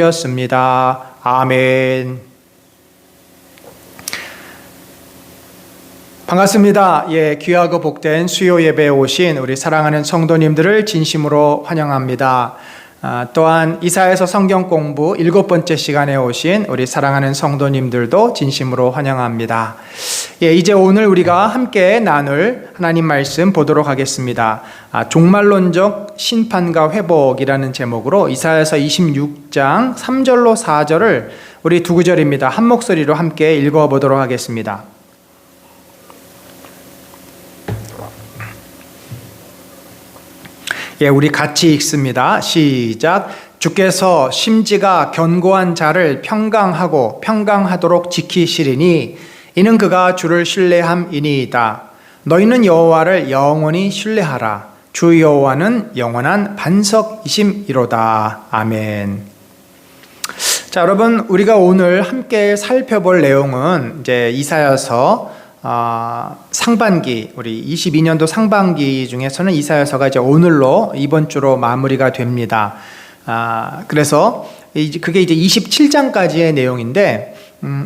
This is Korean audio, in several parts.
되었습니다. 아멘. 반갑습니다. 귀하고 복된 수요 예배에 오신 우리 사랑하는 성도님들을 진심으로 환영합니다. 또한 이사야서 성경 공부 7번째 시간에 오신 우리 사랑하는 성도님들도 진심으로 환영합니다. 이제 오늘 우리가 함께 나눌 하나님 말씀 보도록 하겠습니다. 종말론적 심판과 회복이라는 제목으로 이사야서 26장 3절로 4절을 우리 두 구절입니다. 한 목소리로 함께 읽어보도록 하겠습니다. 우리 같이 읽습니다. 시작. 주께서 심지가 견고한 자를 평강하도록 지키시리니 이는 그가 주를 신뢰함이니이다. 너희는 여호와를 영원히 신뢰하라. 주 여호와는 영원한 반석이심이로다. 아멘. 자, 여러분, 우리가 오늘 함께 살펴볼 내용은 이제 이사야서 상반기, 우리 22년도 상반기 중에서는 이사야서가 이제 오늘로 이번 주로 마무리가 됩니다. 그래서 그게 이제 27장까지의 내용인데,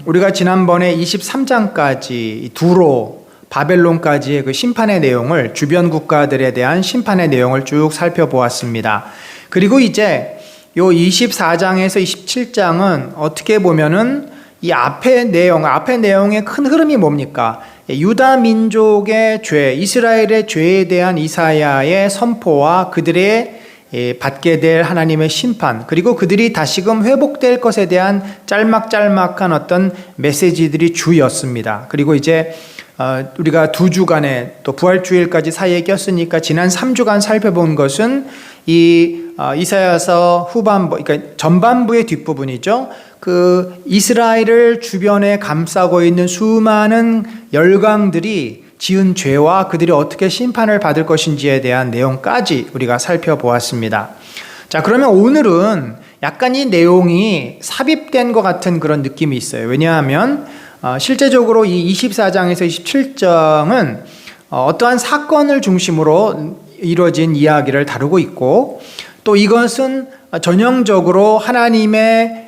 우리가 지난번에 23장까지 두로 바벨론까지의 그 심판의 내용을, 주변 국가들에 대한 심판의 내용을 쭉 살펴보았습니다. 그리고 이제 요 24장에서 27장은 어떻게 보면은 이 앞의 내용의 큰 흐름이 뭡니까? 유다 민족의 죄, 이스라엘의 죄에 대한 이사야의 선포와 그들의 받게 될 하나님의 심판, 그리고 그들이 다시금 회복될 것에 대한 짤막짤막한 어떤 메시지들이 주였습니다. 그리고 이제 우리가 2주간에 또 부활주일까지 사이에 꼈으니까 지난 3주간 살펴본 것은 이 이사야서 후반부, 그러니까 전반부의 뒷부분이죠. 그 이스라엘을 주변에 감싸고 있는 수많은 열강들이 지은 죄와 그들이 어떻게 심판을 받을 것인지에 대한 내용까지 우리가 살펴보았습니다. 자, 그러면 오늘은 약간 이 내용이 삽입된 것 같은 그런 느낌이 있어요. 왜냐하면 실제적으로 이 24장에서 27장은 어떠한 사건을 중심으로 이루어진 이야기를 다루고 있고, 또 이것은 전형적으로 하나님의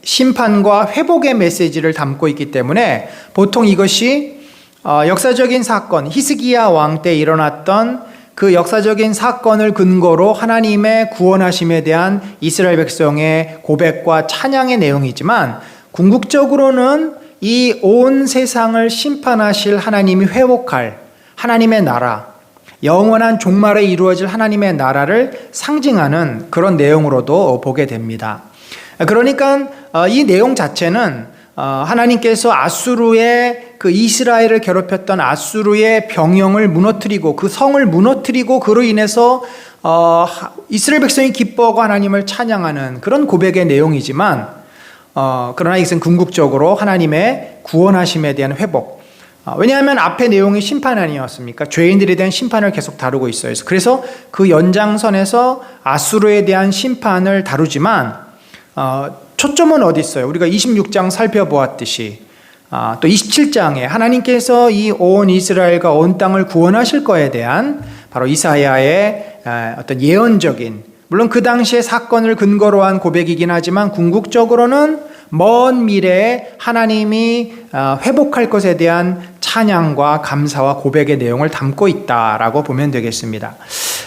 심판과 회복의 메시지를 담고 있기 때문에 보통 이것이 역사적인 사건, 히스기야 왕 때 일어났던 그 역사적인 사건을 근거로 하나님의 구원하심에 대한 이스라엘 백성의 고백과 찬양의 내용이지만, 궁극적으로는 이 온 세상을 심판하실 하나님이 회복할 하나님의 나라, 영원한 종말에 이루어질 하나님의 나라를 상징하는 그런 내용으로도 보게 됩니다. 그러니까 이 내용 자체는 하나님께서 아수르의 그 이스라엘을 괴롭혔던 아수르의 병영을 무너뜨리고 그 성을 무너뜨리고 그로 인해서 이스라엘 백성이 기뻐하고 하나님을 찬양하는 그런 고백의 내용이지만, 그러나 이것은 궁극적으로 하나님의 구원하심에 대한 회복, 왜냐하면 앞의 내용이 심판 아니었습니까? 죄인들에 대한 심판을 계속 다루고 있어요. 그래서 그 연장선에서 아수르에 대한 심판을 다루지만 초점은 어디 있어요? 우리가 26장 살펴보았듯이 또 27장에 하나님께서 이 온 이스라엘과 온 땅을 구원하실 거에 대한 바로 이사야의 어떤 예언적인, 물론 그 당시의 사건을 근거로 한 고백이긴 하지만 궁극적으로는 먼 미래에 하나님이 회복할 것에 대한 찬양과 감사와 고백의 내용을 담고 있다라고 보면 되겠습니다.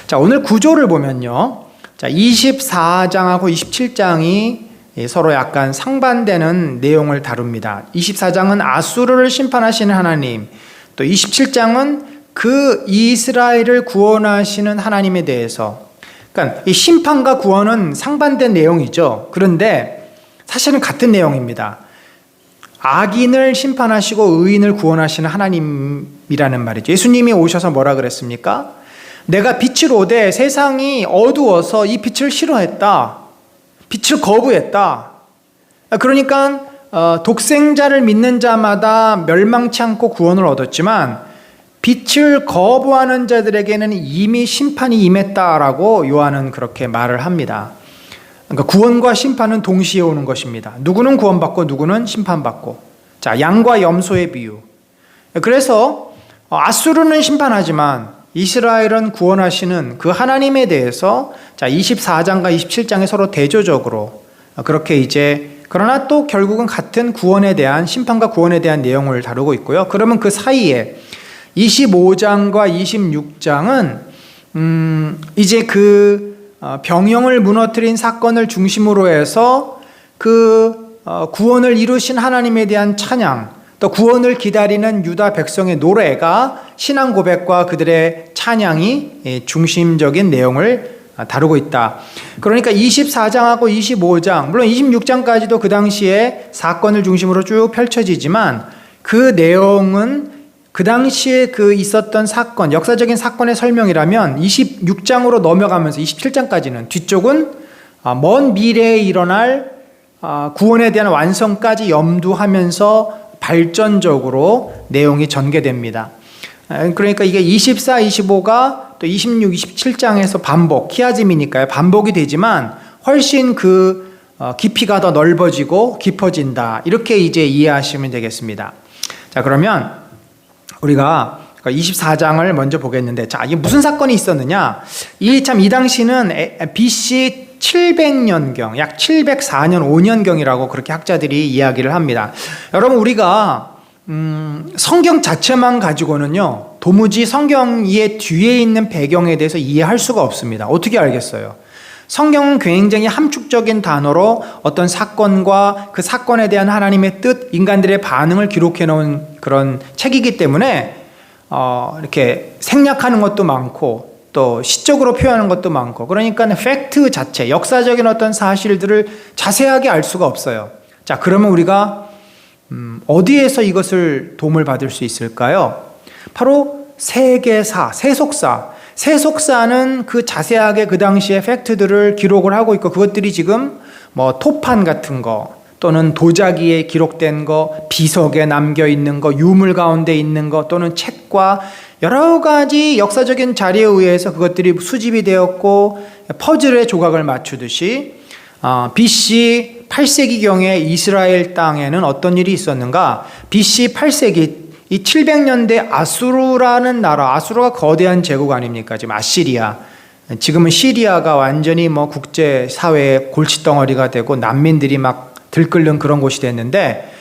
자, 오늘 구조를 보면요. 자, 24장하고 27장이 서로 약간 상반되는 내용을 다룹니다. 24장은 아수르를 심판하시는 하나님, 또 27장은 그 이스라엘을 구원하시는 하나님에 대해서, 그러니까 이 심판과 구원은 상반된 내용이죠. 그런데 사실은 같은 내용입니다. 악인을 심판하시고 의인을 구원하시는 하나님이라는 말이죠. 예수님이 오셔서 뭐라 그랬습니까? 내가 빛을 오되 세상이 어두워서 이 빛을 싫어했다. 빛을 거부했다. 그러니까 독생자를 믿는 자마다 멸망치 않고 구원을 얻었지만 빛을 거부하는 자들에게는 이미 심판이 임했다라고 요한은 그렇게 말을 합니다. 그러니까 구원과 심판은 동시에 오는 것입니다. 누구는 구원받고 누구는 심판받고. 자, 양과 염소의 비유. 그래서 아수르는 심판하지만 이스라엘은 구원하시는 그 하나님에 대해서 자 24장과 27장에 서로 대조적으로 그렇게 이제 그러나 또 결국은 같은 구원에 대한 심판과 구원에 대한 내용을 다루고 있고요. 그러면 그 사이에 25장과 26장은 이제 그 병영을 무너뜨린 사건을 중심으로 해서 그 구원을 이루신 하나님에 대한 찬양, 또 구원을 기다리는 유다 백성의 노래가 신앙 고백과 그들의 찬양이 중심적인 내용을 다루고 있다. 그러니까 24장하고 25장, 물론 26장까지도 그 당시에 사건을 중심으로 쭉 펼쳐지지만 그 내용은 그 당시에 그 있었던 사건, 역사적인 사건의 설명이라면 26장으로 넘어가면서 27장까지는 뒤쪽은 먼 미래에 일어날 구원에 대한 완성까지 염두하면서 발전적으로 내용이 전개됩니다. 그러니까 이게 24, 25가 또 26, 27장에서 반복, 키아즘이니까요. 반복이 되지만 훨씬 그 깊이가 더 넓어지고 깊어진다. 이렇게 이제 이해하시면 되겠습니다. 자, 그러면 우리가 24장을 먼저 보겠는데, 자, 이게 무슨 사건이 있었느냐? 이 당시는 BC 700년경, 약 704년, 5년경이라고 그렇게 학자들이 이야기를 합니다. 여러분, 우리가 성경 자체만 가지고는요, 도무지 성경의 뒤에 있는 배경에 대해서 이해할 수가 없습니다. 어떻게 알겠어요? 성경은 굉장히 함축적인 단어로 어떤 사건과 그 사건에 대한 하나님의 뜻, 인간들의 반응을 기록해 놓은 그런 책이기 때문에 이렇게 생략하는 것도 많고 또 시적으로 표현하는 것도 많고, 그러니까 팩트 자체, 역사적인 어떤 사실들을 자세하게 알 수가 없어요. 자, 그러면 우리가 어디에서 이것을 도움을 받을 수 있을까요? 바로 세계사, 세속사. 세속사는 그 자세하게 그 당시의 팩트들을 기록을 하고 있고, 그것들이 지금 뭐 토판 같은 거, 또는 도자기에 기록된 거, 비석에 남겨 있는 거, 유물 가운데 있는 거, 또는 책과 여러 가지 역사적인 자료에 의해서 그것들이 수집이 되었고, 퍼즐의 조각을 맞추듯이 BC 8세기경에 이스라엘 땅에는 어떤 일이 있었는가? BC 8세기 이 700년대 아수르라는 나라, 아수르가 거대한 제국 아닙니까? 지금 아시리아, 지금은 시리아가 완전히 뭐 국제사회의 골칫덩어리가 되고 난민들이 막 들끓는 그런 곳이 됐는데,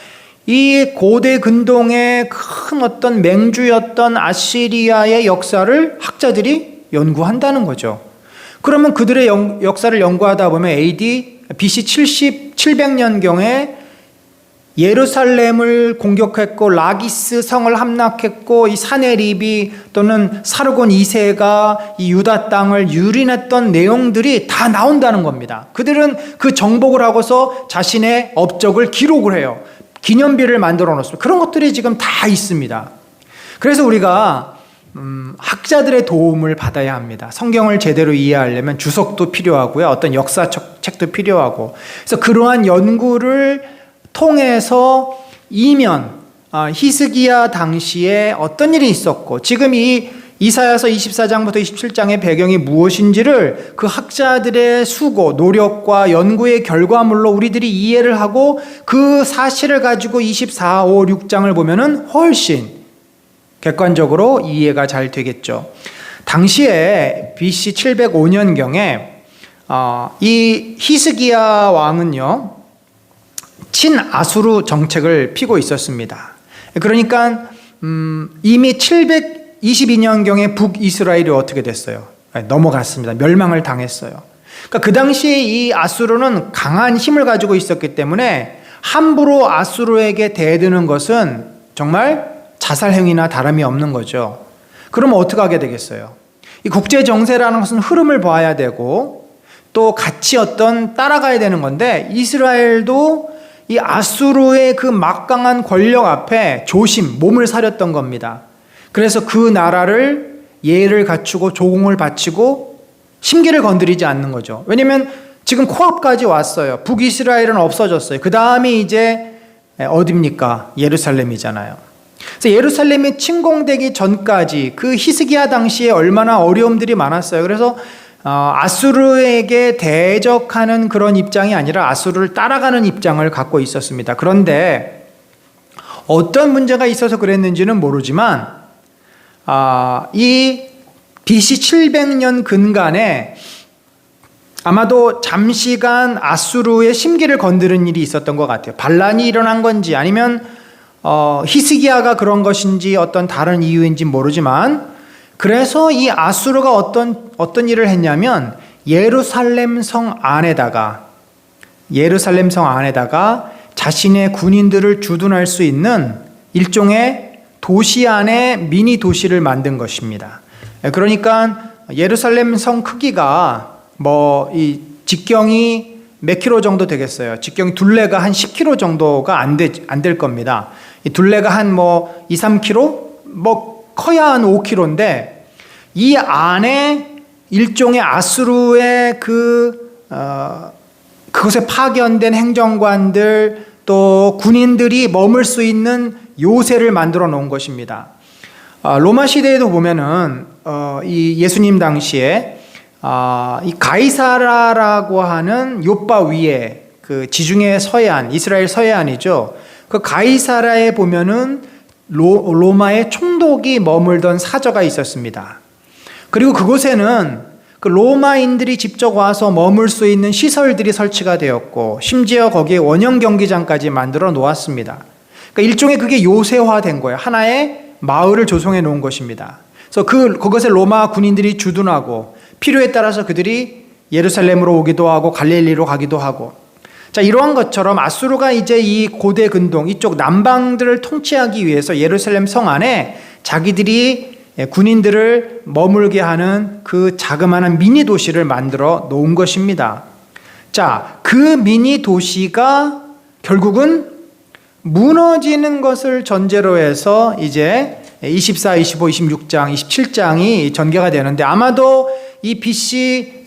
이 고대 근동의 큰 어떤 맹주였던 아시리아의 역사를 학자들이 연구한다는 거죠. 그러면 그들의 역사를 연구하다 보면 AD BC 700년경에 예루살렘을 공격했고 라기스 성을 함락했고, 이 사네립이 또는 사르곤 2세가 이 유다 땅을 유린했던 내용들이 다 나온다는 겁니다. 그들은 그 정복을 하고서 자신의 업적을 기록을 해요. 기념비를 만들어 놓습니다. 그런 것들이 지금 다 있습니다. 그래서 우리가 학자들의 도움을 받아야 합니다. 성경을 제대로 이해하려면 주석도 필요하고요, 어떤 역사책도 필요하고, 그래서 그러한 연구를 통해서 이면 히스기야 당시에 어떤 일이 있었고, 지금 이 이사야서 24장부터 27장의 배경이 무엇인지를 그 학자들의 수고, 노력과 연구의 결과물로 우리들이 이해를 하고, 그 사실을 가지고 24, 5, 6장을 보면은 훨씬 객관적으로 이해가 잘 되겠죠. 당시에 BC 705년경에 이 히스기야 왕은요, 친아수르 정책을 피고 있었습니다. 그러니까 이미 722년경에 북이스라엘이 어떻게 됐어요? 넘어갔습니다. 멸망을 당했어요. 그러니까 그 당시에 이 아수르는 강한 힘을 가지고 있었기 때문에 함부로 아수르에게 대드는 것은 정말 자살행위나 다름이 없는 거죠. 그러면 어떻게 하게 되겠어요? 이 국제 정세라는 것은 흐름을 봐야 되고 또 같이 어떤 따라가야 되는 건데, 이스라엘도 이 아수르의 그 막강한 권력 앞에 몸을 사렸던 겁니다. 그래서 그 나라를 예를 갖추고 조공을 바치고 심기를 건드리지 않는 거죠. 왜냐하면 지금 코앞까지 왔어요. 북이스라엘은 없어졌어요. 그 다음이 이제 어디입니까? 예루살렘이잖아요. 그래서 예루살렘이 침공되기 전까지 그 히스기야 당시에 얼마나 어려움들이 많았어요. 그래서 아수르에게 대적하는 그런 입장이 아니라 아수르를 따라가는 입장을 갖고 있었습니다. 그런데 어떤 문제가 있어서 그랬는지는 모르지만 이 BC 700년 근간에 아마도 잠시간 아수르의 심기를 건드린 일이 있었던 것 같아요. 반란이 일어난 건지 아니면 히스기야가 그런 것인지 어떤 다른 이유인지 모르지만, 그래서 이 아수르가 어떤 일을 했냐면 예루살렘 성 안에다가 자신의 군인들을 주둔할 수 있는 일종의 도시 안에 미니 도시를 만든 것입니다. 그러니까 예루살렘 성 크기가 이 직경이 몇 킬로 정도 되겠어요? 직경 둘레가 한 10킬로 정도가 안 될 겁니다. 이 둘레가 한 2, 3킬로? 커야 한 5킬로인데, 이 안에 일종의 아수르의 그곳에 파견된 행정관들 또 군인들이 머물 수 있는 요새를 만들어 놓은 것입니다. 로마 시대에도 보면은 이 예수님 당시에 이 가이사라라고 하는 요빠 위에 그 지중해 서해안, 이스라엘 서해안이죠. 그 가이사라에 보면은 로마의 총독이 머물던 사저가 있었습니다. 그리고 그곳에는 그 로마인들이 직접 와서 머물 수 있는 시설들이 설치가 되었고, 심지어 거기에 원형 경기장까지 만들어 놓았습니다. 그러니까 일종의 그게 요새화된 거예요. 하나의 마을을 조성해 놓은 것입니다. 그래서 그것에 로마 군인들이 주둔하고, 필요에 따라서 그들이 예루살렘으로 오기도 하고 갈릴리로 가기도 하고, 자, 이러한 것처럼 아수르가 이제 이 고대 근동 이쪽 남방들을 통치하기 위해서 예루살렘 성 안에 자기들이 군인들을 머물게 하는 그 자그마한 미니 도시를 만들어 놓은 것입니다. 자, 그 미니 도시가 결국은 무너지는 것을 전제로 해서 이제 24, 25, 26장, 27장이 전개가 되는데, 아마도 이 BC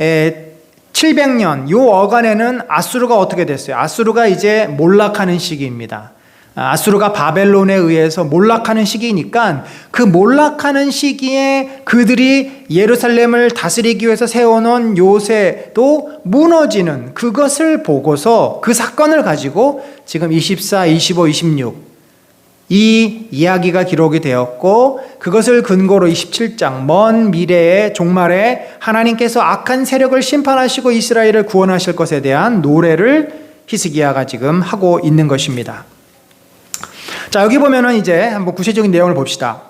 700년 요 어간에는 아수르가 어떻게 됐어요? 아수르가 이제 몰락하는 시기입니다. 아수르가 바벨론에 의해서 몰락하는 시기니까, 그 몰락하는 시기에 그들이 예루살렘을 다스리기 위해서 세워놓은 요새도 무너지는 그것을 보고서 그 사건을 가지고 지금 24, 25, 26 이 이야기가 기록이 되었고, 그것을 근거로 27장 먼 미래의 종말에 하나님께서 악한 세력을 심판하시고 이스라엘을 구원하실 것에 대한 노래를 히스기야가 지금 하고 있는 것입니다. 자, 여기 보면은 이제 한번 구체적인 내용을 봅시다.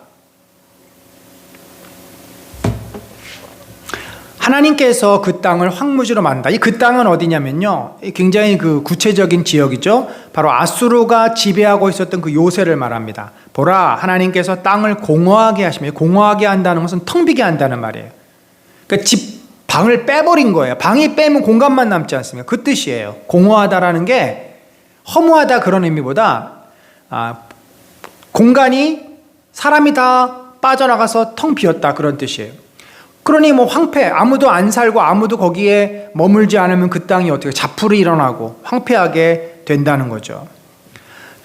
하나님께서 그 땅을 황무지로 만든다. 이 그 땅은 어디냐면요, 굉장히 그 구체적인 지역이죠. 바로 아수르가 지배하고 있었던 그 요새를 말합니다. 보라, 하나님께서 땅을 공허하게 하시며, 공허하게 한다는 것은 텅 비게 한다는 말이에요. 그러니까 방을 빼버린 거예요. 방이 빼면 공간만 남지 않습니까? 그 뜻이에요. 공허하다라는 게 허무하다 그런 의미보다 공간이 사람이 다 빠져나가서 텅 비었다 그런 뜻이에요. 그러니 황폐, 아무도 안 살고 아무도 거기에 머물지 않으면 그 땅이 어떻게 자풀이 일어나고 황폐하게 된다는 거죠.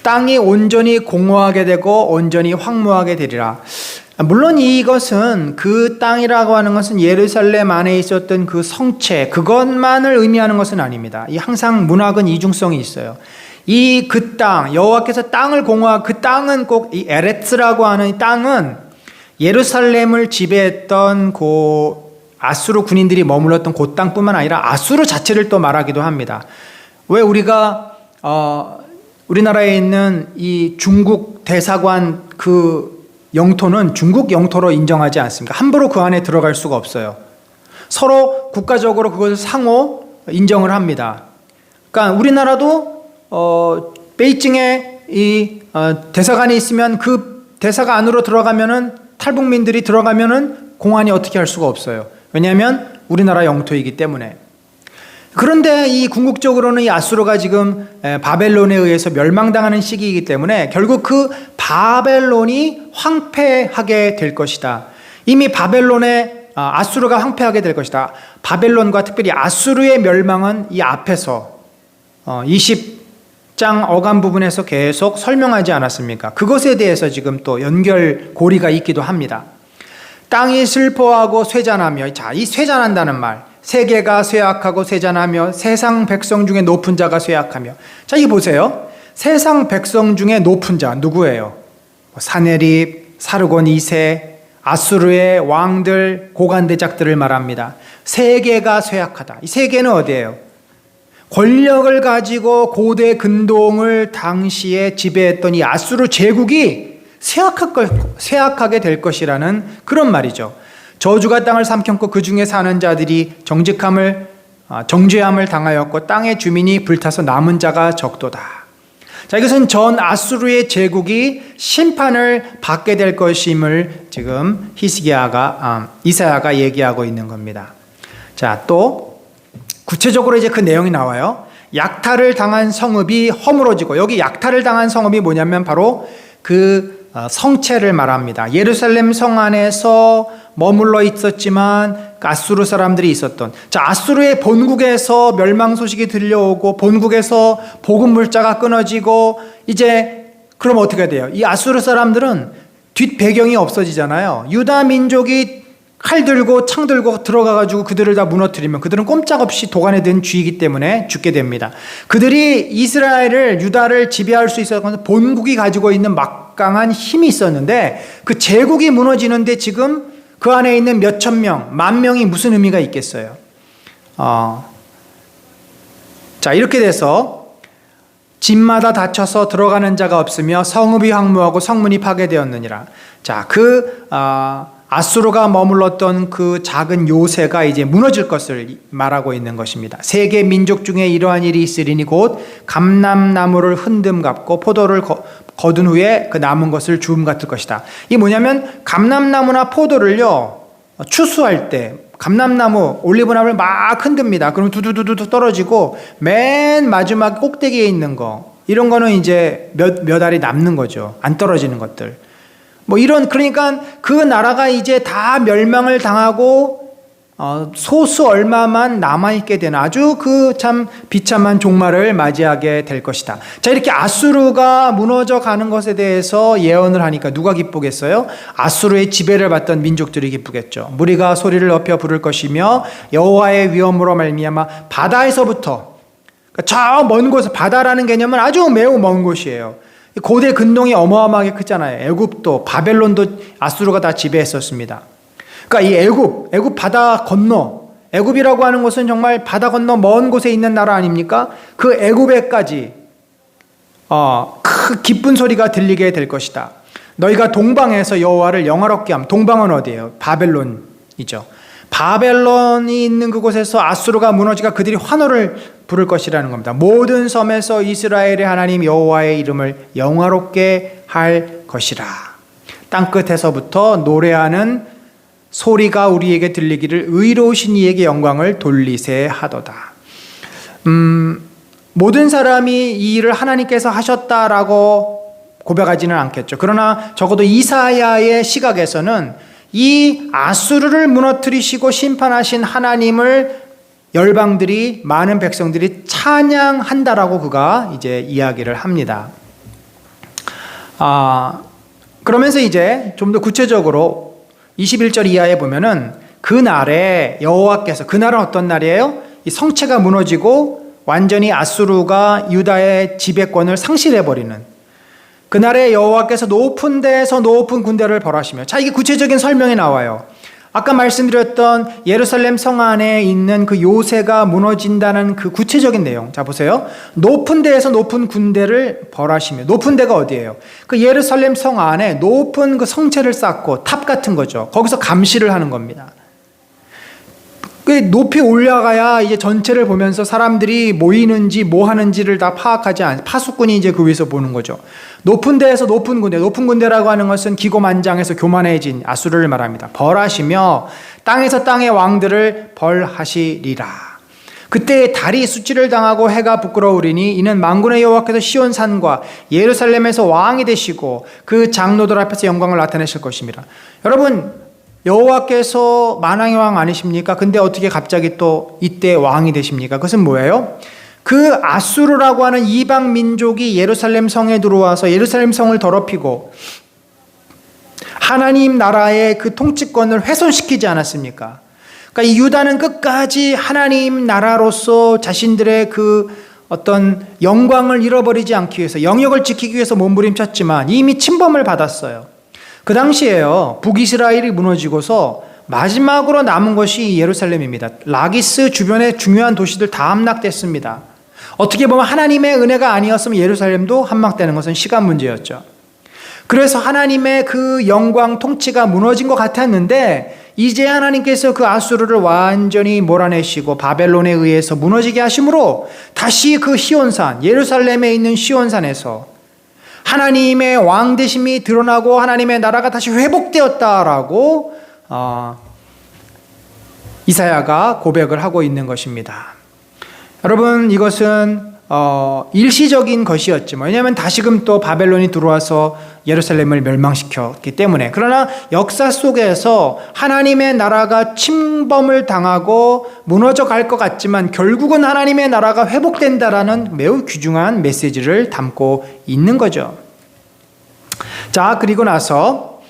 땅이 온전히 공허하게 되고 온전히 황무하게 되리라. 물론 이것은, 그 땅이라고 하는 것은 예루살렘 안에 있었던 그 성체, 그것만을 의미하는 것은 아닙니다. 항상 문학은 이중성이 있어요. 그 땅, 여호와께서 땅을 그 땅은 꼭 이 에레츠라고 하는 이 땅은 예루살렘을 지배했던 아수르 군인들이 머물렀던 그 땅뿐만 아니라 아수르 자체를 또 말하기도 합니다. 왜 우리가 우리나라에 있는 이 중국 대사관 그 영토는 중국 영토로 인정하지 않습니까? 함부로 그 안에 들어갈 수가 없어요. 서로 국가적으로 그것을 상호 인정을 합니다. 그러니까 우리나라도 베이징에 이 대사관이 있으면 그 대사관 안으로 들어가면은, 탈북민들이 들어가면은 공안이 어떻게 할 수가 없어요. 왜냐하면 우리나라 영토이기 때문에. 그런데 이 궁극적으로는 이 아수르가 지금 바벨론에 의해서 멸망당하는 시기이기 때문에 결국 그 바벨론이 황폐하게 될 것이다. 이미 아수르가 황폐하게 될 것이다. 바벨론과 특별히 아수르의 멸망은 이 앞에서 20장 어간 부분에서 계속 설명하지 않았습니까? 그것에 대해서 지금 또 연결고리가 있기도 합니다. 땅이 슬퍼하고 쇠잔하며, 자, 이 쇠잔한다는 말, 세계가 쇠약하고 쇠잔하며 세상 백성 중에 높은 자가 쇠약하며. 자, 이 보세요. 세상 백성 중에 높은 자 누구예요? 사네립, 사르곤 2세, 아수르의 왕들, 고관대작들을 말합니다. 세계가 쇠약하다. 이 세계는 어디예요? 권력을 가지고 고대 근동을 당시에 지배했던 이 아수르 제국이 쇠약하게 될 것이라는 그런 말이죠. 저주가 땅을 삼켰고 그 중에 사는 자들이 정죄함을 당하였고 땅의 주민이 불타서 남은 자가 적도다. 자, 이것은 전 아수르의 제국이 심판을 받게 될 것임을 지금 이사야가 얘기하고 있는 겁니다. 자, 또 구체적으로 이제 그 내용이 나와요. 약탈을 당한 성읍이 허물어지고, 여기 약탈을 당한 성읍이 뭐냐면 바로 그 성체를 말합니다. 예루살렘 성 안에서 머물러 있었지만 아수르 사람들이 있었던, 자, 아수르의 본국에서 멸망 소식이 들려오고 본국에서 복음 물자가 끊어지고, 이제 그럼 어떻게 돼요? 이 아수르 사람들은 뒷 배경이 없어지잖아요. 유다 민족이 칼 들고 창 들고 들어가가지고 그들을 다 무너뜨리면 그들은 꼼짝없이 도간에 든 쥐이기 때문에 죽게 됩니다. 그들이 유다를 지배할 수 있었던 본국이 가지고 있는 막강한 힘이 있었는데, 그 제국이 무너지는데 지금 그 안에 있는 몇천 명, 만 명이 무슨 의미가 있겠어요? 자, 이렇게 돼서 집마다 닫혀서 들어가는 자가 없으며 성읍이 황무하고 성문이 파괴되었느니라. 자, 아수르가 머물렀던 그 작은 요새가 이제 무너질 것을 말하고 있는 것입니다. 세계 민족 중에 이러한 일이 있으리니 곧 감람나무를 흔듦 같고 포도를 거둔 후에 그 남은 것을 주움 같을 것이다. 이게 뭐냐면, 감람나무나 포도를요, 추수할 때 감람나무, 올리브나무를 막 흔듭니다. 그럼 두두두두 떨어지고 맨 마지막 꼭대기에 있는 거, 이런 거는 이제 몇 알이 남는 거죠. 안 떨어지는 것들. 그러니까 그 나라가 이제 다 멸망을 당하고 소수 얼마만 남아있게 되는 아주 참 비참한 종말을 맞이하게 될 것이다. 자, 이렇게 아수르가 무너져 가는 것에 대해서 예언을 하니까 누가 기쁘겠어요? 아수르의 지배를 받던 민족들이 기쁘겠죠. 무리가 소리를 높여 부를 것이며 여호와의 위엄으로 말미암아 바다에서부터, 저 먼 곳, 바다라는 개념은 아주 매우 먼 곳이에요. 고대 근동이 어마어마하게 크잖아요. 애굽도, 바벨론도 아수르가 다 지배했었습니다. 그러니까 이 애굽 바다 건너, 애굽이라고 하는 곳은 정말 바다 건너 먼 곳에 있는 나라 아닙니까? 그 애굽에까지 기쁜 소리가 들리게 될 것이다. 너희가 동방에서 여호와를 영화롭게 함. 동방은 어디예요? 바벨론이죠. 바벨론이 있는 그곳에서 아수르가 무너지가 그들이 환호를 부를 것이라는 겁니다. 모든 섬에서 이스라엘의 하나님 여호와의 이름을 영화롭게 할 것이라. 땅끝에서부터 노래하는 소리가 우리에게 들리기를 의로우신 이에게 영광을 돌리세 하도다. 모든 사람이 이 일을 하나님께서 하셨다라고 고백하지는 않겠죠. 그러나 적어도 이사야의 시각에서는 이 아수르를 무너뜨리시고 심판하신 하나님을 열방들이, 많은 백성들이 찬양한다라고 그가 이제 이야기를 합니다. 그러면서 이제 좀 더 구체적으로 21절 이하에 보면은 그날에 여호와께서, 그날은 어떤 날이에요? 이 성체가 무너지고 완전히 아수르가 유다의 지배권을 상실해버리는 그날에 여호와께서 높은 데에서 높은 군대를 벌하시며, 자, 이게 구체적인 설명이 나와요. 아까 말씀드렸던 예루살렘 성 안에 있는 그 요새가 무너진다는 그 구체적인 내용. 자, 보세요. 높은 데에서 높은 군대를 벌하시며, 높은 데가 어디예요? 그 예루살렘 성 안에 높은 그 성체를 쌓고, 탑 같은 거죠. 거기서 감시를 하는 겁니다. 높이 올라가야 이제 전체를 보면서 사람들이 모이는지 뭐 하는지를 다 파악하지 않아요. 파수꾼이 이제 그 위에서 보는 거죠. 높은 데에서 높은 군대, 높은 군대라고 하는 것은 기고만장해서 교만해진 아수르를 말합니다. 벌하시며 땅에서 땅의 왕들을 벌하시리라. 그때 달이 수치를 당하고 해가 부끄러우리니 이는 만군의 여호와께서 시온 산과 예루살렘에서 왕이 되시고 그 장로들 앞에서 영광을 나타내실 것입니다. 여러분, 여호와께서 만왕의 왕 아니십니까? 근데 어떻게 갑자기 또 이때 왕이 되십니까? 그것은 뭐예요? 그 아수르라고 하는 이방 민족이 예루살렘 성에 들어와서 예루살렘 성을 더럽히고 하나님 나라의 그 통치권을 훼손시키지 않았습니까? 그러니까 이 유다는 끝까지 하나님 나라로서 자신들의 그 어떤 영광을 잃어버리지 않기 위해서, 영역을 지키기 위해서 몸부림쳤지만 이미 침범을 받았어요. 그 당시에요, 북이스라엘이 무너지고서 마지막으로 남은 것이 예루살렘입니다. 라기스 주변의 중요한 도시들 다 함락됐습니다. 어떻게 보면 하나님의 은혜가 아니었으면 예루살렘도 함락되는 것은 시간 문제였죠. 그래서 하나님의 그 영광 통치가 무너진 것 같았는데 이제 하나님께서 그 아수르를 완전히 몰아내시고 바벨론에 의해서 무너지게 하심으로 다시 그 시온산, 예루살렘에 있는 시온산에서 하나님의 왕되심이 드러나고 하나님의 나라가 다시 회복되었다라고 이사야가 고백을 하고 있는 것입니다. 여러분, 이것은 일시적인 것이었지만, 왜냐하면 다시금 또 바벨론이 들어와서 예루살렘을 멸망시켰기 때문에. 그러나 역사 속에서 하나님의 나라가 침범을 당하고 무너져 갈 것 같지만 결국은 하나님의 나라가 회복된다라는 매우 귀중한 메시지를 담고 있는 거죠. 자, 그리고 나서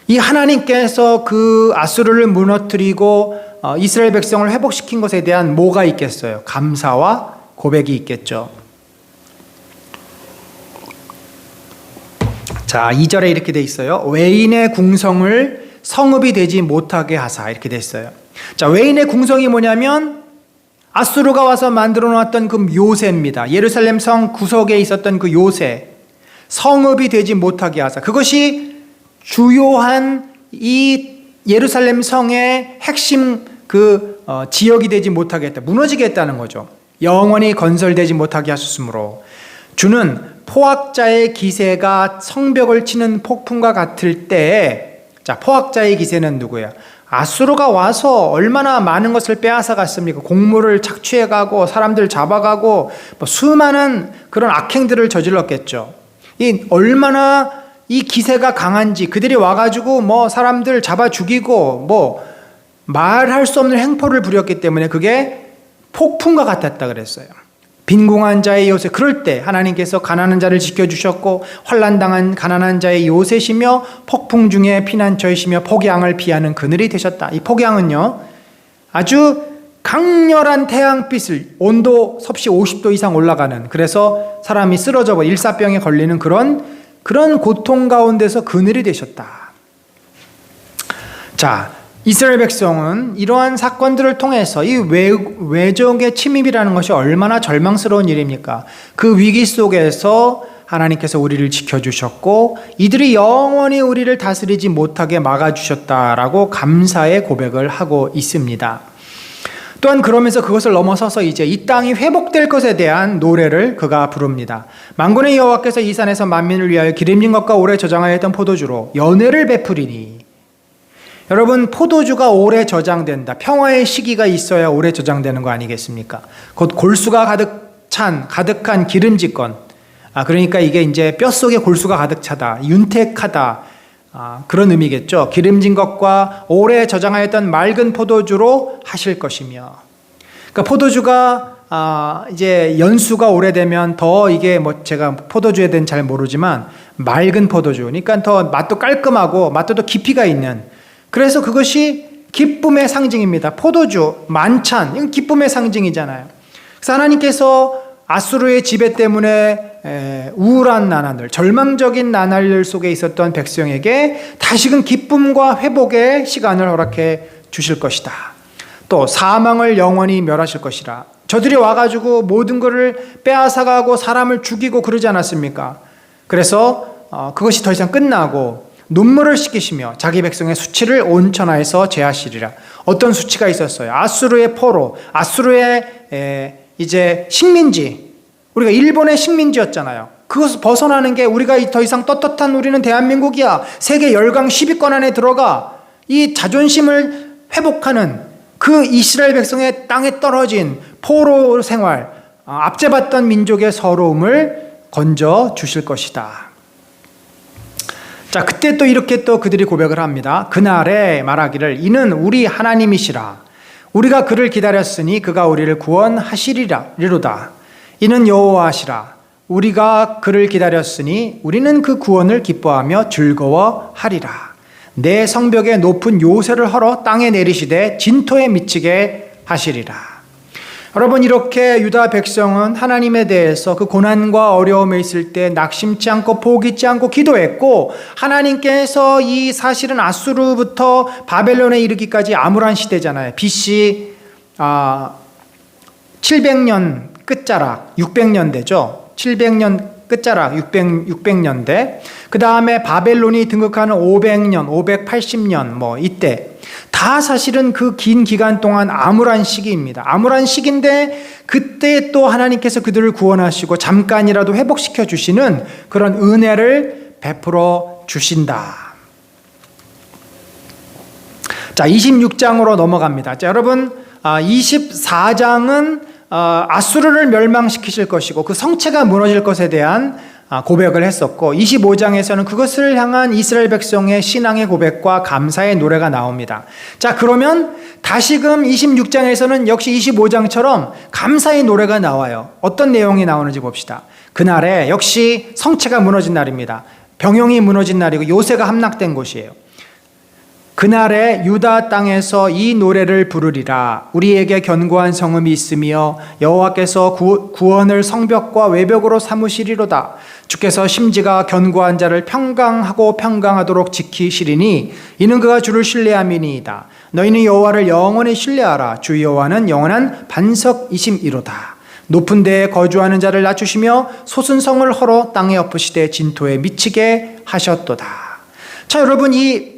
이 하나님께서 그 아수르를 무너뜨리고 이스라엘 백성을 회복시킨 것에 대한 뭐가 있겠어요? 감사와 고백이 있겠죠. 자, 2절에 이렇게 돼 있어요. 외인의 궁성을 성읍이 되지 못하게 하사, 이렇게 돼 있어요. 자, 외인의 궁성이 뭐냐면 아수르가 와서 만들어 놨던 그 요새입니다. 예루살렘 성 구석에 있었던 그 요새, 성읍이 되지 못하게 하사. 그것이 주요한 이 예루살렘 성의 핵심 지역이 되지 못하게 했다. 무너지게 했다는 거죠. 영원히 건설되지 못하게 하셨으므로 주는 포악자의 기세가 성벽을 치는 폭풍과 같을 때에, 자, 포악자의 기세는 누구예요? 아수르가 와서 얼마나 많은 것을 빼앗아 갔습니까? 곡물을 착취해 가고 사람들 잡아가고 수많은 그런 악행들을 저질렀겠죠. 얼마나 이 기세가 강한지, 그들이 와가지고 사람들 잡아 죽이고 말할 수 없는 행포를 부렸기 때문에 그게 폭풍과 같았다 그랬어요. 빈궁한 자의 요새, 그럴 때 하나님께서 가난한 자를 지켜주셨고 환난당한 가난한 자의 요새시며 폭풍 중에 피난처이시며 폭양을 피하는 그늘이 되셨다. 이 폭양은요, 아주 강렬한 태양빛을, 온도 섭씨 50도 이상 올라가는, 그래서 사람이 쓰러져 버려 일사병에 걸리는 그런 고통 가운데서 그늘이 되셨다. 자, 이스라엘 백성은 이러한 사건들을 통해서 이 외적의 침입이라는 것이 얼마나 절망스러운 일입니까? 그 위기 속에서 하나님께서 우리를 지켜주셨고 이들이 영원히 우리를 다스리지 못하게 막아주셨다라고 감사의 고백을 하고 있습니다. 또한 그러면서 그것을 넘어서서 이제 이 땅이 회복될 것에 대한 노래를 그가 부릅니다. 만군의 여호와께서 이 산에서 만민을 위하여 기름진 것과 오래 저장하여 했던 포도주로 연회를 베푸리니. 여러분, 포도주가 오래 저장된다. 평화의 시기가 있어야 오래 저장되는 거 아니겠습니까? 곧 골수가 가득한 기름지건. 그러니까 이게 이제 뼛속에 골수가 가득 차다. 윤택하다. 그런 의미겠죠. 기름진 것과 오래 저장하였던 맑은 포도주로 하실 것이며. 그러니까 포도주가 이제 연수가 오래되면 더 이게 제가 포도주에 대해서는 잘 모르지만 맑은 포도주. 그러니까 더 맛도 깔끔하고 맛도 더 깊이가 있는. 그래서 그것이 기쁨의 상징입니다. 포도주, 만찬, 이건 기쁨의 상징이잖아요. 그래서 하나님께서 아수르의 지배 때문에 우울한 나날들, 절망적인 나날들 속에 있었던 백성에게 다시금 기쁨과 회복의 시간을 허락해 주실 것이다. 또 사망을 영원히 멸하실 것이라. 저들이 와가지고 모든 것을 빼앗아가고 사람을 죽이고 그러지 않았습니까? 그래서 그것이 더 이상 끝나고 눈물을 씻기시며 자기 백성의 수치를 온천하에서 제하시리라. 어떤 수치가 있었어요? 아수르의 포로, 아수르의 이제 식민지, 우리가 일본의 식민지였잖아요. 그것을 벗어나는 게 우리가 더 이상 떳떳한 우리는 대한민국이야. 세계 열강 10위권 안에 들어가. 이 자존심을 회복하는 그 이스라엘 백성의 땅에 떨어진 포로 생활, 압제받던 민족의 서러움을 건져 주실 것이다. 자, 그때 또 이렇게 또 그들이 고백을 합니다. 그날에 말하기를 이는 우리 하나님이시라. 우리가 그를 기다렸으니 그가 우리를 구원하시리로다. 이는 여호와시라. 우리가 그를 기다렸으니 우리는 그 구원을 기뻐하며 즐거워하리라. 내 성벽에 높은 요새를 헐어 땅에 내리시되 진토에 미치게 하시리라. 여러분, 이렇게 유다 백성은 하나님에 대해서 그 고난과 어려움에 있을 때 낙심치 않고 포기치 않고 기도했고, 하나님께서 이 사실은 아수르부터 바벨론에 이르기까지 암울한 시대잖아요. BC 700년 끝자락 600년대죠. 700년 끝자락 600년대. 그 다음에 바벨론이 등극하는 500년, 580년 이때 다 사실은 그 긴 기간 동안 암울한 시기입니다. 암울한 시기인데 그때 또 하나님께서 그들을 구원하시고 잠깐이라도 회복시켜 주시는 그런 은혜를 베풀어 주신다. 자, 26장으로 넘어갑니다. 자, 여러분, 24장은 아수르를 멸망시키실 것이고 그 성체가 무너질 것에 대한 고백을 했었고, 25장에서는 그것을 향한 이스라엘 백성의 신앙의 고백과 감사의 노래가 나옵니다. 자, 그러면 다시금 26장에서는 역시 25장처럼 감사의 노래가 나와요. 어떤 내용이 나오는지 봅시다. 그날에 역시 성체가 무너진 날입니다. 병영이 무너진 날이고 요새가 함락된 곳이에요. 그날에 유다 땅에서 이 노래를 부르리라. 우리에게 견고한 성읍이 있으며 여호와께서 구원을 성벽과 외벽으로 삼으시리로다. 주께서 심지가 견고한 자를 평강하고 평강하도록 지키시리니 이는 그가 주를 신뢰함이니이다. 너희는 여호와를 영원히 신뢰하라. 주 여호와는 영원한 반석이심이로다. 높은 데에 거주하는 자를 낮추시며 솟은 성을 헐어 땅에 엎으시되 진토에 미치게 하셨도다. 자, 여러분, 이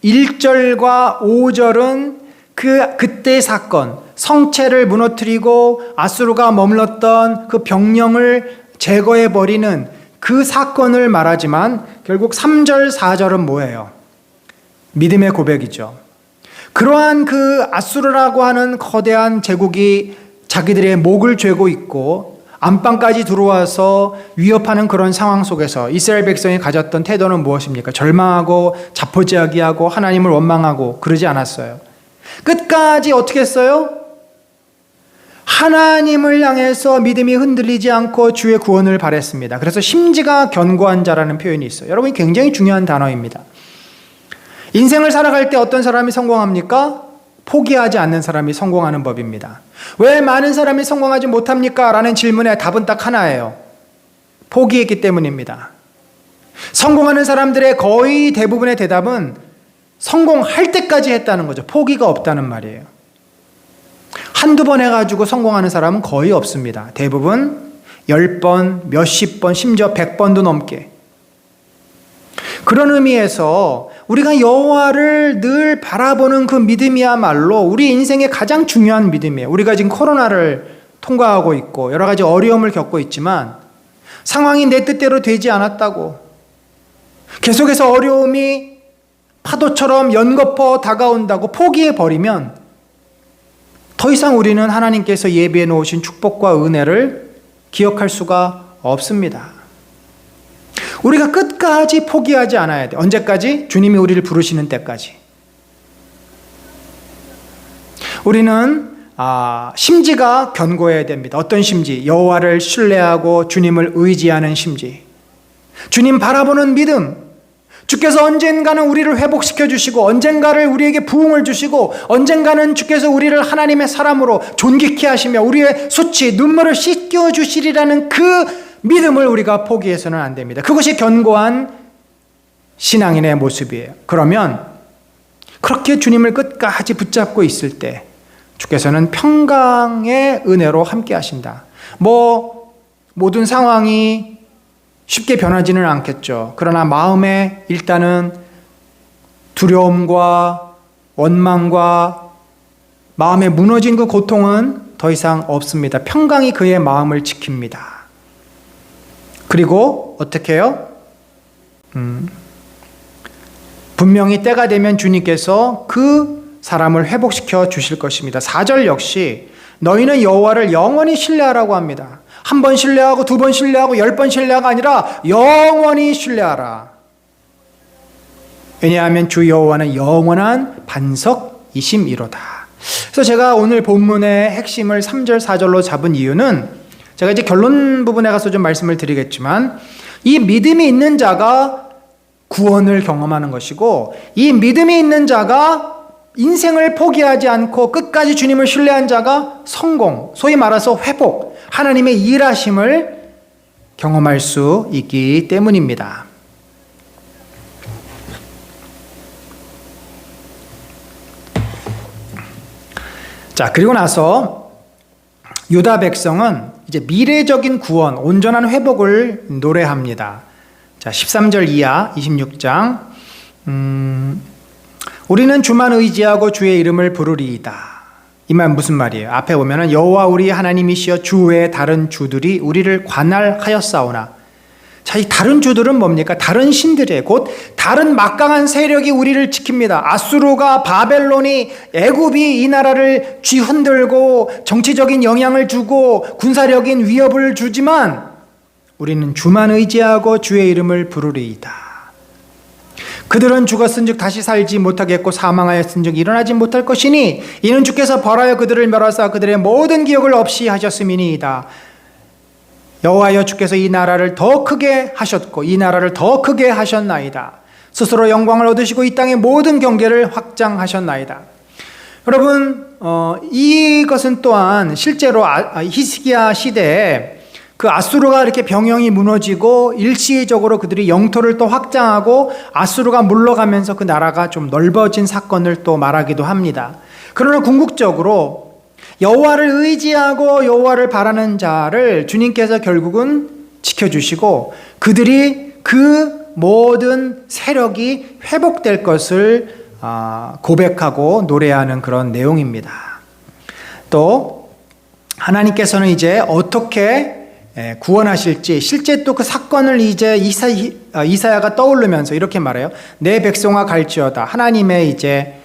1절과 5절은 그때의 사건, 성체를 무너뜨리고 아수르가 머물렀던 그 병령을 제거해버리는 그 사건을 말하지만 결국 3절, 4절은 뭐예요? 믿음의 고백이죠. 그러한 그 아수르라고 하는 거대한 제국이 자기들의 목을 죄고 있고 안방까지 들어와서 위협하는 그런 상황 속에서 이스라엘 백성이 가졌던 태도는 무엇입니까? 절망하고 자포자기하고 하나님을 원망하고 그러지 않았어요. 끝까지 어떻게 했어요? 하나님을 향해서 믿음이 흔들리지 않고 주의 구원을 바랬습니다. 그래서 심지가 견고한 자라는 표현이 있어요. 여러분, 굉장히 중요한 단어입니다. 인생을 살아갈 때 어떤 사람이 성공합니까? 포기하지 않는 사람이 성공하는 법입니다. 왜 많은 사람이 성공하지 못합니까? 라는 질문의 답은 딱 하나예요. 포기했기 때문입니다. 성공하는 사람들의 거의 대부분의 대답은 성공할 때까지 했다는 거죠. 포기가 없다는 말이에요. 한두 번 해가지고 성공하는 사람은 거의 없습니다. 대부분 10번, 몇십 번, 심지어 100번도 넘게. 그런 의미에서 우리가 여호와를 늘 바라보는 그 믿음이야말로 우리 인생의 가장 중요한 믿음이에요. 우리가 지금 코로나를 통과하고 있고 여러 가지 어려움을 겪고 있지만 상황이 내 뜻대로 되지 않았다고, 계속해서 어려움이 파도처럼 연거푸어 다가온다고 포기해버리면 더 이상 우리는 하나님께서 예비해 놓으신 축복과 은혜를 기억할 수가 없습니다. 우리가 끝까지 포기하지 않아야 돼. 언제까지? 주님이 우리를 부르시는 때까지. 우리는 심지가 견고해야 됩니다. 어떤 심지? 여호와를 신뢰하고 주님을 의지하는 심지. 주님 바라보는 믿음. 주께서 언젠가는 우리를 회복시켜 주시고 언젠가를 우리에게 부흥을 주시고 언젠가는 주께서 우리를 하나님의 사람으로 존귀케 하시며 우리의 수치, 눈물을 씻겨 주시리라는 그 믿음을 우리가 포기해서는 안 됩니다. 그것이 견고한 신앙인의 모습이에요. 그러면 그렇게 주님을 끝까지 붙잡고 있을 때 주께서는 평강의 은혜로 함께 하신다. 모든 상황이 쉽게 변하지는 않겠죠. 그러나 마음에 일단은 두려움과 원망과 마음에 무너진 그 고통은 더 이상 없습니다. 평강이 그의 마음을 지킵니다. 그리고 어떻게 해요? 분명히 때가 되면 주님께서 그 사람을 회복시켜 주실 것입니다. 4절 역시 너희는 여호와를 영원히 신뢰하라고 합니다. 한 번 신뢰하고 두 번 신뢰하고 10번 신뢰가 아니라 영원히 신뢰하라. 왜냐하면 주 여호와는 영원한 반석이심이로다. 그래서 제가 오늘 본문의 핵심을 3절 4절로 잡은 이유는 제가 이제 결론 부분에 가서 좀 말씀을 드리겠지만 이 믿음이 있는 자가 구원을 경험하는 것이고 이 믿음이 있는 자가 인생을 포기하지 않고 끝까지 주님을 신뢰한 자가 성공, 소위 말해서 회복, 하나님의 일하심을 경험할 수 있기 때문입니다. 자, 그리고 나서 유다 백성은 이제 미래적인 구원, 온전한 회복을 노래합니다. 자, 13절 이하 26장. 우리는 주만 의지하고 주의 이름을 부르리이다. 이 말 무슨 말이에요? 앞에 보면은 여호와 우리 하나님이시여 주 외에 다른 주들이 우리를 관할하였사오나. 자, 이 다른 주들은 뭡니까? 다른 신들이에요. 곧 다른 막강한 세력이 우리를 지킵니다. 아수르가, 바벨론이, 애굽이 이 나라를 쥐흔들고 정치적인 영향을 주고 군사력인 위협을 주지만 우리는 주만 의지하고 주의 이름을 부르리이다. 그들은 죽었은즉 다시 살지 못하겠고 사망하였은즉 일어나지 못할 것이니 이는 주께서 벌하여 그들을 멸하사 그들의 모든 기억을 없이 하셨음이니이다. 여호와여 주께서 이 나라를 더 크게 하셨고 이 나라를 더 크게 하셨나이다. 스스로 영광을 얻으시고 이 땅의 모든 경계를 확장하셨나이다. 여러분, 이것은 또한 실제로 히스기야 시대에 그 아수르가 이렇게 병영이 무너지고 일시적으로 그들이 영토를 또 확장하고 아수르가 물러가면서 그 나라가 좀 넓어진 사건을 또 말하기도 합니다. 그러나 궁극적으로 여호와를 의지하고 여호와를 바라는 자를 주님께서 결국은 지켜주시고 그들이 그 모든 세력이 회복될 것을 고백하고 노래하는 그런 내용입니다. 또 하나님께서는 이제 어떻게 구원하실지 실제 또 그 사건을 이제 이사야가 떠오르면서 이렇게 말해요. 내 백성아 갈지어다. 하나님의 이제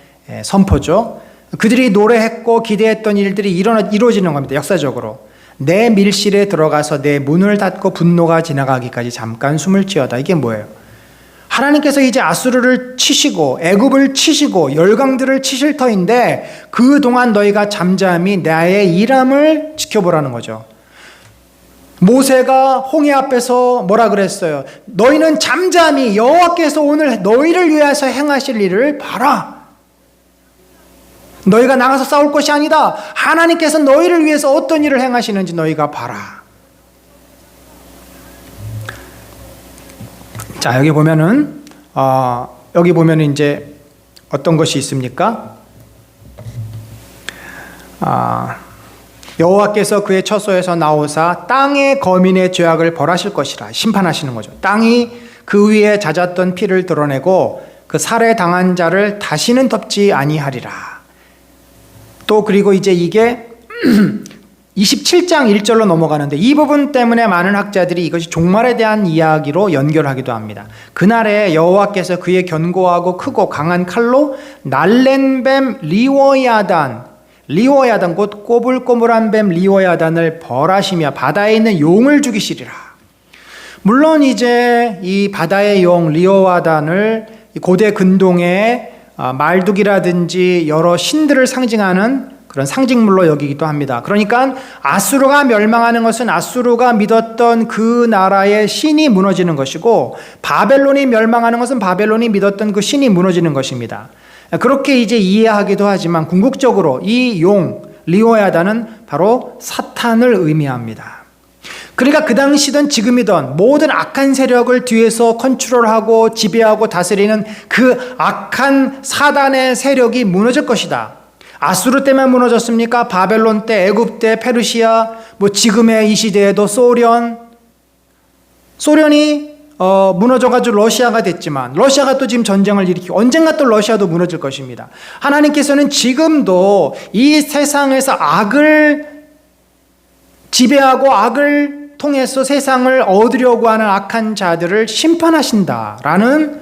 선포죠. 그들이 노래했고 기대했던 일들이 이루어지는 겁니다. 역사적으로. 내 밀실에 들어가서 내 문을 닫고 분노가 지나가기까지 잠깐 숨을 쉬어다. 이게 뭐예요? 하나님께서 이제 아수르를 치시고 애굽을 치시고 열강들을 치실 터인데 그동안 너희가 잠잠히 나의 일함을 지켜보라는 거죠. 모세가 홍해 앞에서 뭐라 그랬어요? 너희는 잠잠히 여호와께서 오늘 너희를 위해서 행하실 일을 봐라. 너희가 나가서 싸울 것이 아니다. 하나님께서 너희를 위해서 어떤 일을 행하시는지 너희가 봐라. 자, 여기 보면은 이제 어떤 것이 있습니까? 여호와께서 그의 처소에서 나오사 땅의 거민의 죄악을 벌하실 것이라. 심판하시는 거죠. 땅이 그 위에 잦았던 피를 드러내고 그 살해당한 자를 다시는 덮지 아니하리라. 또 그리고 이제 이게 27장 1절로 넘어가는데 이 부분 때문에 많은 학자들이 이것이 종말에 대한 이야기로 연결하기도 합니다. 그날에 여호와께서 그의 견고하고 크고 강한 칼로 날랜 뱀 리워야단 곧 꼬불꼬불한 뱀 리워야단을 벌하시며 바다에 있는 용을 죽이시리라. 물론 이제 이 바다의 용 리워야단을 고대 근동의 말뚝이라든지 여러 신들을 상징하는 그런 상징물로 여기기도 합니다. 그러니까 아수르가 멸망하는 것은 아수르가 믿었던 그 나라의 신이 무너지는 것이고 바벨론이 멸망하는 것은 바벨론이 믿었던 그 신이 무너지는 것입니다. 그렇게 이제 이해하기도 하지만 궁극적으로 이 용 리워야다는 바로 사탄을 의미합니다. 그러니까 그 당시든 지금이든 모든 악한 세력을 뒤에서 컨트롤하고 지배하고 다스리는 그 악한 사단의 세력이 무너질 것이다. 아수르 때만 무너졌습니까? 바벨론 때, 애굽 때, 페르시아, 지금의 이 시대에도 소련이 무너져가지고 러시아가 됐지만 러시아가 또 지금 전쟁을 일으키고 언젠가 또 러시아도 무너질 것입니다. 하나님께서는 지금도 이 세상에서 악을 지배하고 악을 통해서 세상을 얻으려고 하는 악한 자들을 심판하신다라는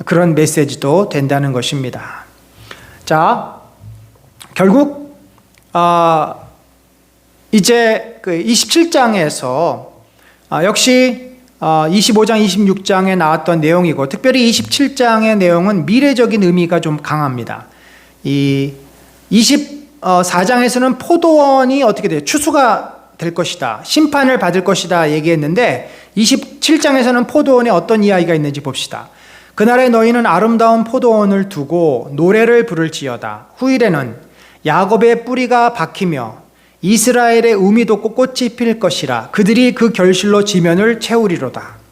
그런 메시지도 된다는 것입니다. 자, 결국 이제 그 27장에서 역시 25장, 26장에 나왔던 내용이고 특별히 27장의 내용은 미래적인 의미가 좀 강합니다. 이 24장에서는 포도원이 어떻게 돼요? 추수가 될 것이다. 심판을 받을 것이다 얘기했는데 27장에서는 포도원에 어떤 이야기가 있는지 봅시다. 그날에 너희는 아름다운 포도원을 두고 노래를 부를지어다. 후일에는 야곱의 뿌리가 박히며 이스라엘의 우미 돋고 꽃이 필 것이라. 그들이 그 결실로 지면을 채우리로다.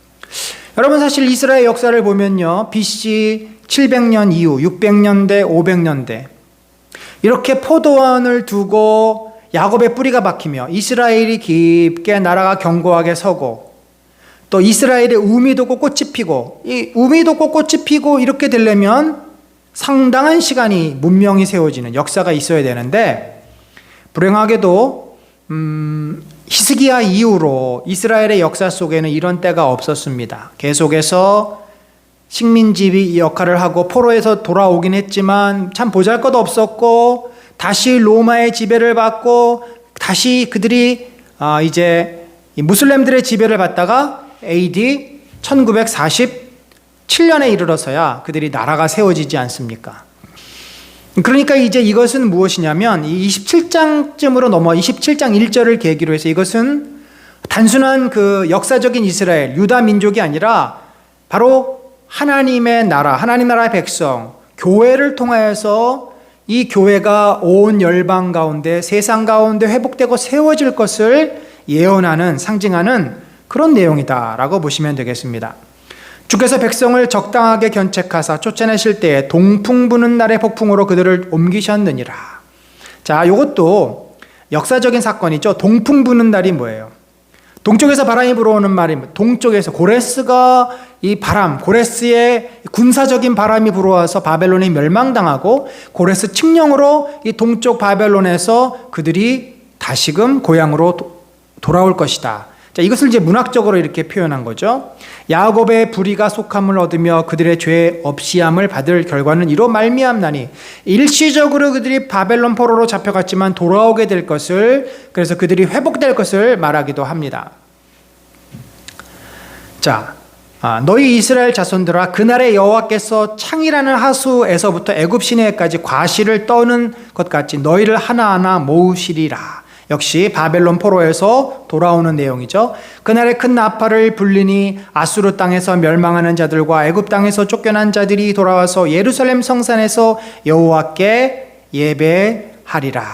여러분, 사실 이스라엘 역사를 보면요, BC 700년 이후 600년대 500년대 이렇게 포도원을 두고 야곱의 뿌리가 박히며 이스라엘이 깊게 나라가 견고하게 서고 또 이스라엘의 우미 돋고 꽃이 피고, 이 우미 돋고 꽃이 피고 이렇게 되려면 상당한 시간이 문명이 세워지는 역사가 있어야 되는데, 불행하게도 히스기야 이후로 이스라엘의 역사 속에는 이런 때가 없었습니다. 계속해서 식민지 역할을 하고 포로에서 돌아오긴 했지만 참 보잘것 없었고, 다시 로마의 지배를 받고, 다시 그들이 이제 무슬림들의 지배를 받다가 AD 1947년에 이르러서야 그들이 나라가 세워지지 않습니까? 그러니까 이제 이것은 무엇이냐면, 이 27장쯤으로 넘어 27장 1절을 계기로 해서 이것은 단순한 그 역사적인 이스라엘, 유다 민족이 아니라 바로 하나님의 나라, 하나님 나라의 백성, 교회를 통하여서 이 교회가 온 열방 가운데, 세상 가운데 회복되고 세워질 것을 예언하는, 상징하는 그런 내용이다라고 보시면 되겠습니다. 주께서 백성을 적당하게 견책하사 쫓아내실 때에 동풍 부는 날의 폭풍으로 그들을 옮기셨느니라. 자, 이것도 역사적인 사건이죠. 동풍 부는 날이 뭐예요? 동쪽에서 바람이 불어오는 말이, 동쪽에서 고레스가 이 바람, 고레스의 군사적인 바람이 불어와서 바벨론이 멸망당하고 고레스 칙령으로 이 동쪽 바벨론에서 그들이 다시금 고향으로 돌아올 것이다. 자, 이것을 이제 문학적으로 이렇게 표현한 거죠. 야곱의 불의가 속함을 얻으며 그들의 죄 없이함을 받을 결과는 이로 말미암나니, 일시적으로 그들이 바벨론 포로로 잡혀갔지만 돌아오게 될 것을, 그래서 그들이 회복될 것을 말하기도 합니다. 자, 너희 이스라엘 자손들아, 그날에 여호와께서 창이라는 하수에서부터 애굽 시내까지 과실을 떠는 것 같이 너희를 하나하나 모으시리라. 역시 바벨론 포로에서 돌아오는 내용이죠. 그날에 큰 나팔을 불리니 아수르 땅에서 멸망하는 자들과 애굽 땅에서 쫓겨난 자들이 돌아와서 예루살렘 성산에서 여호와께 예배하리라.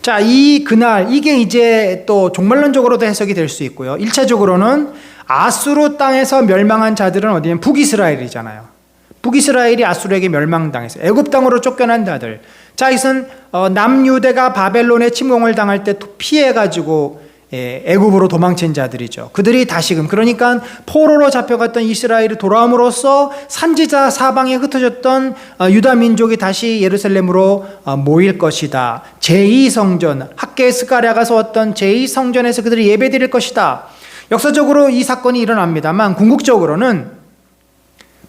자, 이 그날, 이게 이제 또 종말론적으로도 해석이 될 수 있고요. 1차적으로는 아수르 땅에서 멸망한 자들은 어디냐면 북이스라엘이잖아요. 북이스라엘이 아수르에게 멸망당해서 애굽 땅으로 쫓겨난 자들. 자, 이것은 남유대가 바벨론의 침공을 당할 때 피해가지고 애굽으로 도망친 자들이죠. 그들이 다시금, 그러니까 포로로 잡혀갔던 이스라엘이 돌아옴으로써 산지자 사방에 흩어졌던 유다 민족이 다시 예루살렘으로 모일 것이다. 제2성전, 학계 스가랴가 세웠던 제2성전에서 그들이 예배드릴 것이다. 역사적으로 이 사건이 일어납니다만, 궁극적으로는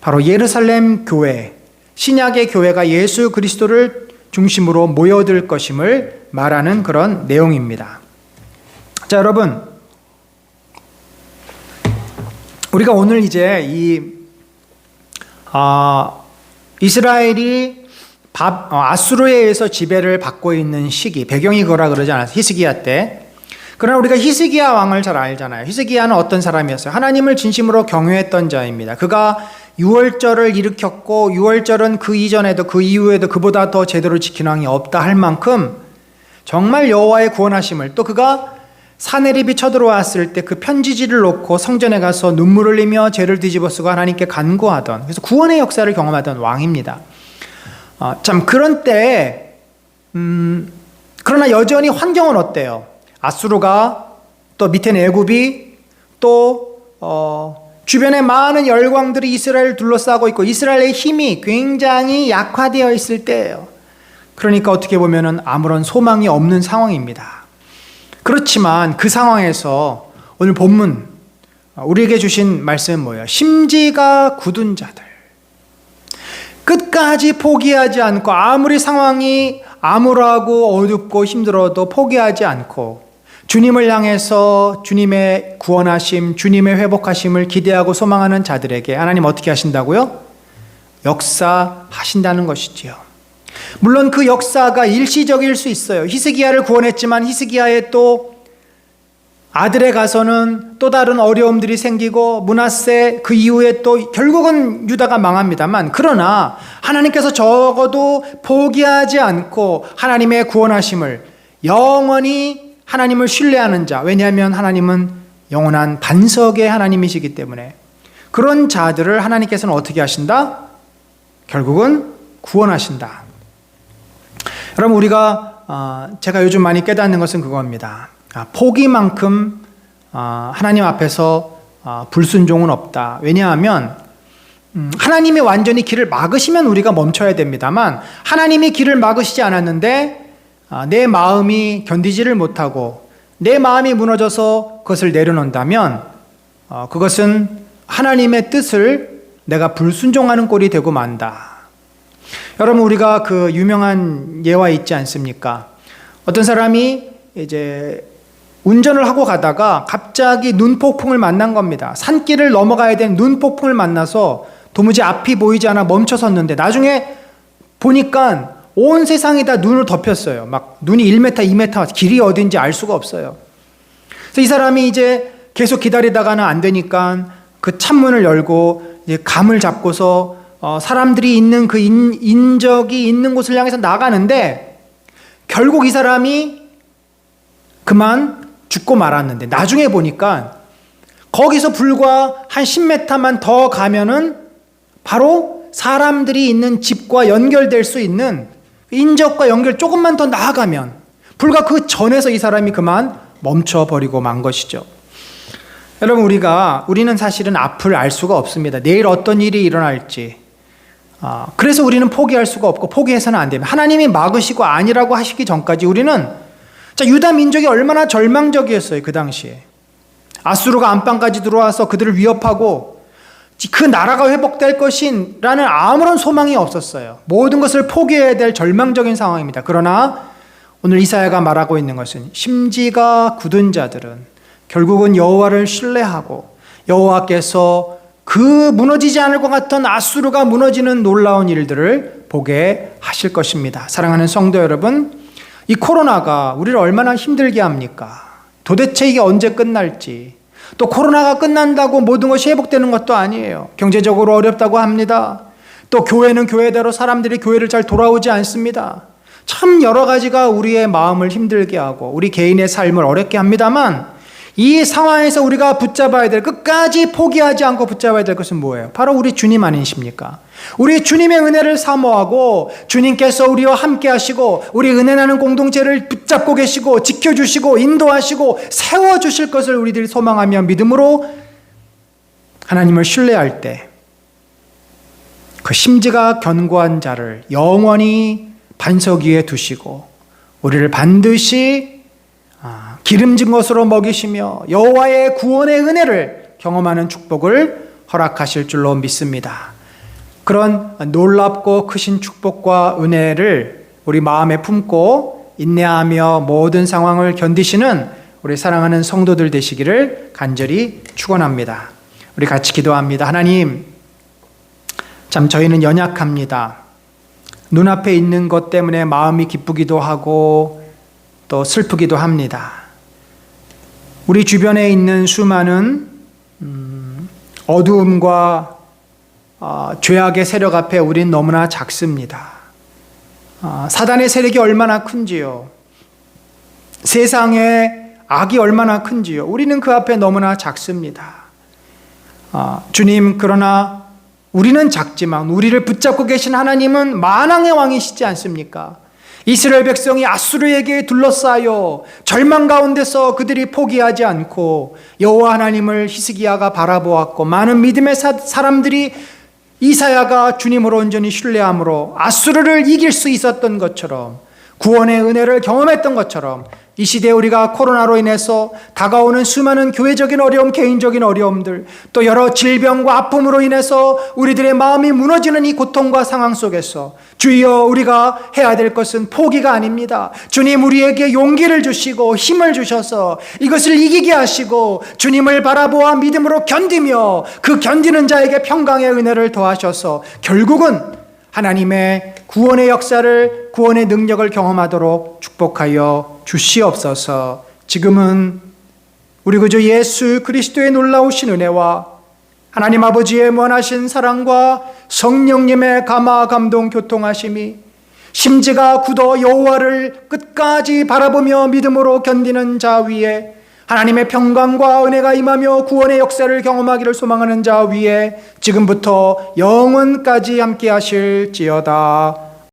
바로 예루살렘 교회, 신약의 교회가 예수 그리스도를 중심으로 모여들 것임을 말하는 그런 내용입니다. 자, 여러분, 우리가 오늘 이제 이스라엘이 아수르에 의해서 지배를 받고 있는 시기, 배경이 그거라 그러지 않았어요? 히스기야 때. 그러나 우리가 히스기야 왕을 잘 알잖아요. 히스기야는 어떤 사람이었어요? 하나님을 진심으로 경외했던 자입니다. 그가 유월절을 일으켰고, 유월절은 그 이전에도 그 이후에도 그보다 더 제대로 지킨 왕이 없다 할 만큼 정말 여호와의 구원하심을, 또 그가 사내립이 쳐들어왔을 때 그 편지지를 놓고 성전에 가서 눈물을 흘리며 죄를 뒤집어쓰고 하나님께 간구하던, 그래서 구원의 역사를 경험하던 왕입니다. 참 그런 때에 그러나 여전히 환경은 어때요? 아수르가, 또 밑에는 애굽이, 또 주변에 많은 열광들이 이스라엘을 둘러싸고 있고 이스라엘의 힘이 굉장히 약화되어 있을 때예요. 그러니까 어떻게 보면 아무런 소망이 없는 상황입니다. 그렇지만 그 상황에서 오늘 본문 우리에게 주신 말씀은 뭐예요? 심지가 굳은 자들, 끝까지 포기하지 않고, 아무리 상황이 암울하고 어둡고 힘들어도 포기하지 않고 주님을 향해서 주님의 구원하심, 주님의 회복하심을 기대하고 소망하는 자들에게 하나님 어떻게 하신다고요? 역사하신다는 것이지요. 물론 그 역사가 일시적일 수 있어요. 히스기야를 구원했지만 히스기야의 또 아들에 가서는 또 다른 어려움들이 생기고 므낫세 그 이후에 또 결국은 유다가 망합니다만, 그러나 하나님께서 적어도 포기하지 않고 하나님의 구원하심을 영원히 하나님을 신뢰하는 자, 왜냐하면 하나님은 영원한 반석의 하나님이시기 때문에 그런 자들을 하나님께서는 어떻게 하신다? 결국은 구원하신다. 여러분, 우리가 제가 요즘 많이 깨닫는 것은 그겁니다. 포기만큼 하나님 앞에서 불순종은 없다. 왜냐하면 하나님이 완전히 길을 막으시면 우리가 멈춰야 됩니다만, 하나님이 길을 막으시지 않았는데 내 마음이 견디지를 못하고 내 마음이 무너져서 그것을 내려놓는다면 그것은 하나님의 뜻을 내가 불순종하는 꼴이 되고 만다. 여러분, 우리가 그 유명한 예화 있지 않습니까? 어떤 사람이 이제 운전을 하고 가다가 갑자기 눈폭풍을 만난 겁니다. 산길을 넘어가야 되는 눈폭풍을 만나서 도무지 앞이 보이지 않아 멈춰섰는데, 나중에 보니까 온 세상이 다 눈을 덮였어요. 막 눈이 1m, 2m, 길이 어딘지 알 수가 없어요. 그래서 이 사람이 이제 계속 기다리다가는 안 되니까 그 창문을 열고 이제 감을 잡고서 사람들이 있는 그 인적이 있는 곳을 향해서 나가는데, 결국 이 사람이 그만 죽고 말았는데, 나중에 보니까 거기서 불과 한 10m만 더 가면은 바로 사람들이 있는 집과 연결될 수 있는 인적과 연결 조금만 더 나아가면, 불과 그 전에서 이 사람이 그만 멈춰버리고 만 것이죠. 여러분, 우리는 사실은 앞을 알 수가 없습니다. 내일 어떤 일이 일어날지. 그래서 우리는 포기할 수가 없고 포기해서는 안 됩니다. 하나님이 막으시고 아니라고 하시기 전까지 우리는, 유다 민족이 얼마나 절망적이었어요. 그 당시에 아수르가 안방까지 들어와서 그들을 위협하고 그 나라가 회복될 것이라는 아무런 소망이 없었어요. 모든 것을 포기해야 될 절망적인 상황입니다. 그러나 오늘 이사야가 말하고 있는 것은, 심지가 굳은 자들은 결국은 여호와를 신뢰하고 여호와께서 그 무너지지 않을 것 같던 아수르가 무너지는 놀라운 일들을 보게 하실 것입니다. 사랑하는 성도 여러분, 이 코로나가 우리를 얼마나 힘들게 합니까? 도대체 이게 언제 끝날지. 또 코로나가 끝난다고 모든 것이 회복되는 것도 아니에요. 경제적으로 어렵다고 합니다. 또 교회는 교회대로 사람들이 교회를 잘 돌아오지 않습니다. 참 여러 가지가 우리의 마음을 힘들게 하고 우리 개인의 삶을 어렵게 합니다만, 이 상황에서 우리가 붙잡아야 될, 끝까지 포기하지 않고 붙잡아야 될 것은 뭐예요? 바로 우리 주님 아니십니까? 우리 주님의 은혜를 사모하고 주님께서 우리와 함께 하시고 우리 은혜 나는 공동체를 붙잡고 계시고 지켜주시고 인도하시고 세워주실 것을 우리들이 소망하며 믿음으로 하나님을 신뢰할 때, 그 심지가 견고한 자를 영원히 반석 위에 두시고 우리를 반드시 기름진 것으로 먹이시며 여호와의 구원의 은혜를 경험하는 축복을 허락하실 줄로 믿습니다. 그런 놀랍고 크신 축복과 은혜를 우리 마음에 품고 인내하며 모든 상황을 견디시는 우리 사랑하는 성도들 되시기를 간절히 축원합니다. 우리 같이 기도합니다. 하나님, 참 저희는 연약합니다. 눈앞에 있는 것 때문에 마음이 기쁘기도 하고 또 슬프기도 합니다. 우리 주변에 있는 수많은 어두움과 죄악의 세력 앞에 우린 너무나 작습니다. 사단의 세력이 얼마나 큰지요. 세상의 악이 얼마나 큰지요. 우리는 그 앞에 너무나 작습니다. 주님, 그러나 우리는 작지만 우리를 붙잡고 계신 하나님은 만왕의 왕이시지 않습니까? 이스라엘 백성이 아수르에게 둘러싸여 절망 가운데서 그들이 포기하지 않고 여호와 하나님을 히스기야가 바라보았고, 많은 믿음의 사람들이 이사야가 주님을 온전히 신뢰함으로 아수르를 이길 수 있었던 것처럼, 구원의 은혜를 경험했던 것처럼, 이 시대에 우리가 코로나로 인해서 다가오는 수많은 교회적인 어려움, 개인적인 어려움들, 또 여러 질병과 아픔으로 인해서 우리들의 마음이 무너지는 이 고통과 상황 속에서 주여, 우리가 해야 될 것은 포기가 아닙니다. 주님, 우리에게 용기를 주시고 힘을 주셔서 이것을 이기게 하시고 주님을 바라보아 믿음으로 견디며 그 견디는 자에게 평강의 은혜를 더하셔서 결국은 하나님의 구원의 역사를, 구원의 능력을 경험하도록 축복하여 주시옵소서. 지금은 우리 구주 예수 그리스도의 놀라우신 은혜와 하나님 아버지의 무한하신 사랑과 성령님의 감화 감동 교통하심이 심지가 굳어 여호와를 끝까지 바라보며 믿음으로 견디는 자 위에 하나님의 평강과 은혜가 임하며 구원의 역사를 경험하기를 소망하는 자 위에 지금부터 영원까지 함께 하실지어다.